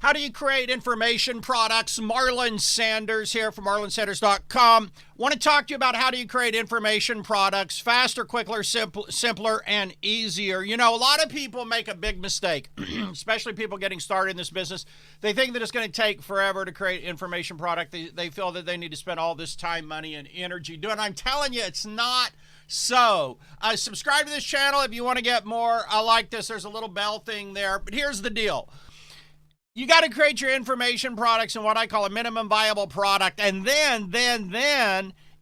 How do you create information products? Marlon Sanders here from marlonsanders.com. Want to talk to you about how do you create information products faster, quicker, simpler, and easier. You know, a lot of people make a big mistake, especially people getting started in this business. They think that it's going to take forever to create information product. They feel that they need to spend all this time, money, and energy doing it. I'm telling you, it's not so. Subscribe to this channel if you want to get more like this. There's a little bell thing there. But here's the deal. You got to create your information products in what I call a minimum viable product. And then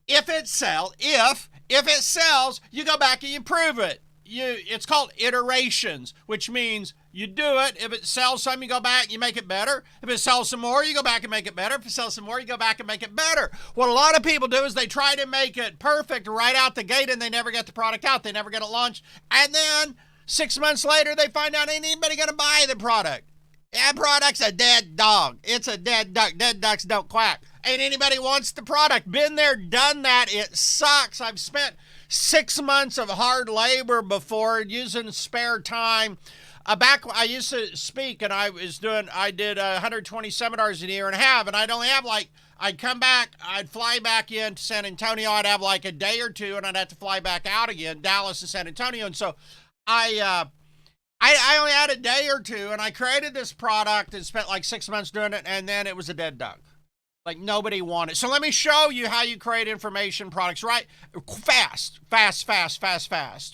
if it sells, you go back and you prove it. It's called iterations, which means you do it. If it sells some, you go back, you make it better. If it sells some more, you go back and make it better. If it sells some more, you go back and make it better. What a lot of people do is they try to make it perfect right out the gate and they never get the product out. They never get it launched. And then 6 months later, they find out ain't anybody going to buy the product. That product's a dead dog. It's a dead duck. Dead ducks don't quack. Ain't anybody wants the product. Been there, done that. It sucks. I've spent 6 months of hard labor before using spare time. Back I used to speak and I did 120 seminars in a year and a half, and I'd only have I'd come back, I'd fly back into San Antonio, I'd have like a day or two, and I'd have to fly back out again, Dallas and San Antonio. And so I only had a day or two, and I created this product and spent like 6 months doing it, and then it was a dead duck. Like nobody wanted. So let me show you how you create information products, right? Fast,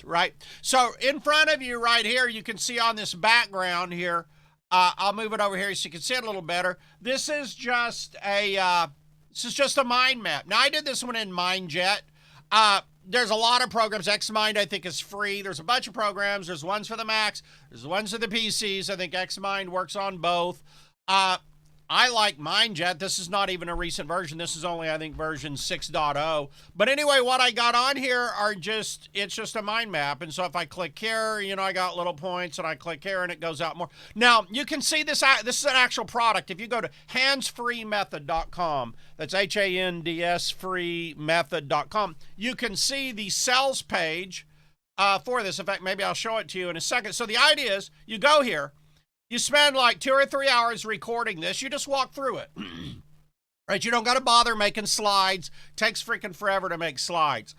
right? So in front of you right here, you can see on this background here, I'll move it over here so you can see it a little better. This is just a mind map. Now I did this one in MindJet. There's a lot of programs. XMind, I think, is free. There's a bunch of programs. There's ones for the Macs. There's ones for the PCs. I think XMind works on both. I like MindJet. This is not even a recent version. This is only, I think, version 6.0. But anyway, what I got on here it's just a mind map. And so if I click here, you know, I got little points, and I click here and it goes out more. Now, you can see this is an actual product. If you go to handsfreemethod.com, that's HANDS freemethod.com, you can see the sales page for this. In fact, maybe I'll show it to you in a second. So the idea is you go here. You spend like 2 or 3 hours recording this. You just walk through it, right? You don't got to bother making slides. It takes freaking forever to make slides.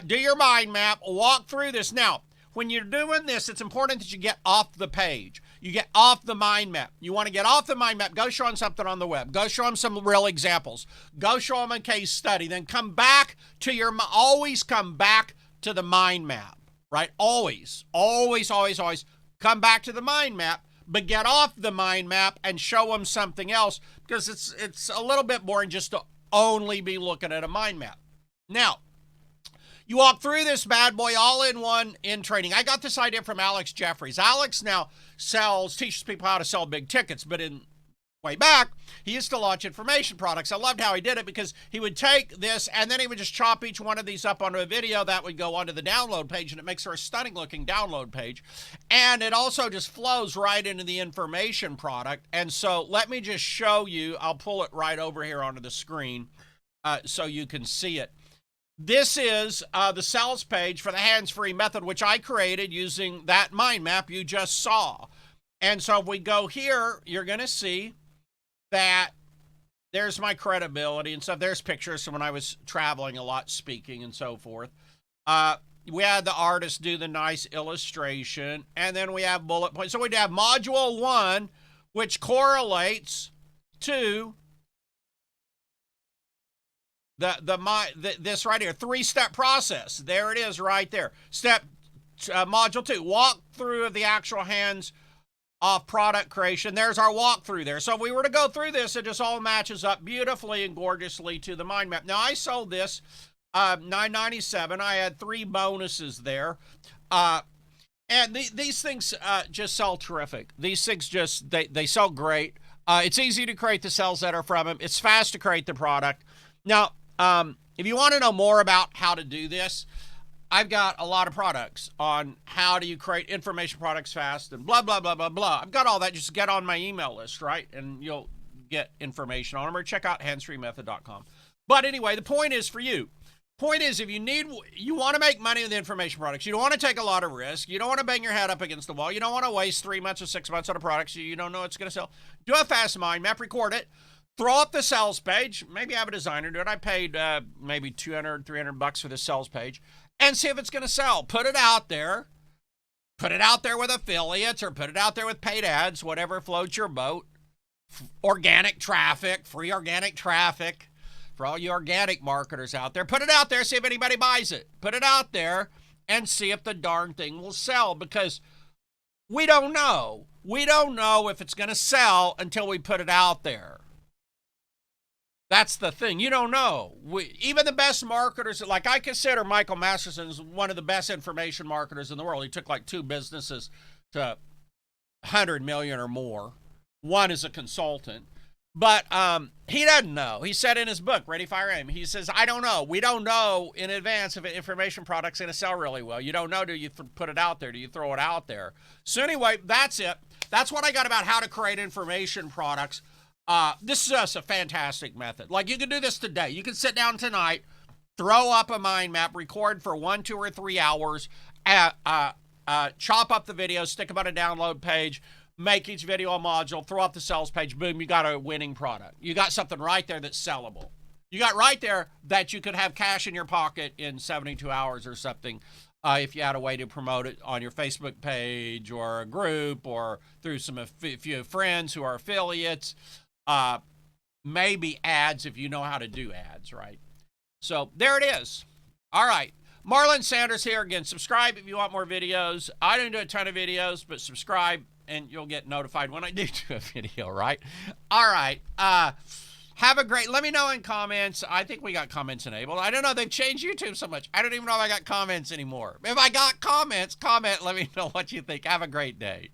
Do your mind map, walk through this. Now, when you're doing this, it's important that you get off the page. You get off the mind map. You want to get off the mind map, go show them something on the web. Go show them some real examples. Go show them a case study. Then come back to always come back to the mind map, right? Always come back to the mind map. But get off the mind map and show them something else, because it's a little bit boring just to only be looking at a mind map. Now, you walk through this bad boy all in one in training. I got this idea from Alex Jeffries. Alex now teaches people how to sell big tickets, but way back, he used to launch information products. I loved how he did it, because he would take this and then he would just chop each one of these up onto a video that would go onto the download page, and it makes for a stunning looking download page. And it also just flows right into the information product. And so let me just show you. I'll pull it right over here onto the screen so you can see it. This is the sales page for the hands-free method, which I created using that mind map you just saw. And so if we go here, you're going to see that there's my credibility and stuff. There's pictures from when I was traveling a lot, speaking and so forth. We had the artist do the nice illustration, and then we have bullet points. So we'd have module 1, which correlates to this right here, 3-step process. There it is right there. Module 2, walk through of the actual hands off product creation. There's our walkthrough there. So if we were to go through this, it just all matches up beautifully and gorgeously to the mind map. Now, I sold this $9.97. I had 3 bonuses there. And these things just sell terrific. These things just, they sell great. It's easy to create the sales letter from them. It's fast to create the product. Now, if you want to know more about how to do this, I've got a lot of products on how do you create information products fast and blah, blah, blah, blah, blah. I've got all that. Just get on my email list, right? And you'll get information on them, or check out handsfreemethod.com. But anyway, the point is for you, Point is, if you want to make money with information products, you don't want to take a lot of risk. You don't want to bang your head up against the wall. You don't want to waste 3 months or 6 months on a product so you don't know it's going to sell. Do a fast mind map, record it, throw up the sales page. Maybe have a designer do it. I paid maybe $200, $300 for this sales page, and see if it's going to sell. Put it out there. Put it out there with affiliates or put it out there with paid ads, whatever floats your boat. Organic traffic, free organic traffic. For all you organic marketers out there, put it out there, see if anybody buys it. Put it out there and see if the darn thing will sell, because we don't know. We don't know if it's going to sell until we put it out there. That's the thing. You don't know. Even the best marketers, like I consider Michael Masterson's one of the best information marketers in the world. He took like 2 businesses to 100 million or more. One is a consultant. But he doesn't know. He said in his book, Ready, Fire, Aim, he says, I don't know. We don't know in advance if an information product's going to sell really well. You don't know. Do you put it out there? Do you throw it out there? So anyway, that's it. That's what I got about how to create information products. This is just a fantastic method. Like, you can do this today. You can sit down tonight, throw up a mind map, record for 1, 2, or 3 hours, chop up the videos, stick them on a download page, make each video a module, throw up the sales page, boom, you got a winning product. You got something right there that's sellable. You got right there that you could have cash in your pocket in 72 hours or something if you had a way to promote it on your Facebook page or a group or through if you have friends who are affiliates, maybe ads if you know how to do ads, right? So there it is. All right. Marlon Sanders here again. Subscribe if you want more videos. I don't do a ton of videos, but subscribe and you'll get notified when I do a video, right? All right. Have a great, let me know in comments. I think we got comments enabled. I don't know. They've changed YouTube so much. I don't even know if I got comments anymore. If I got comments, comment. Let me know what you think. Have a great day.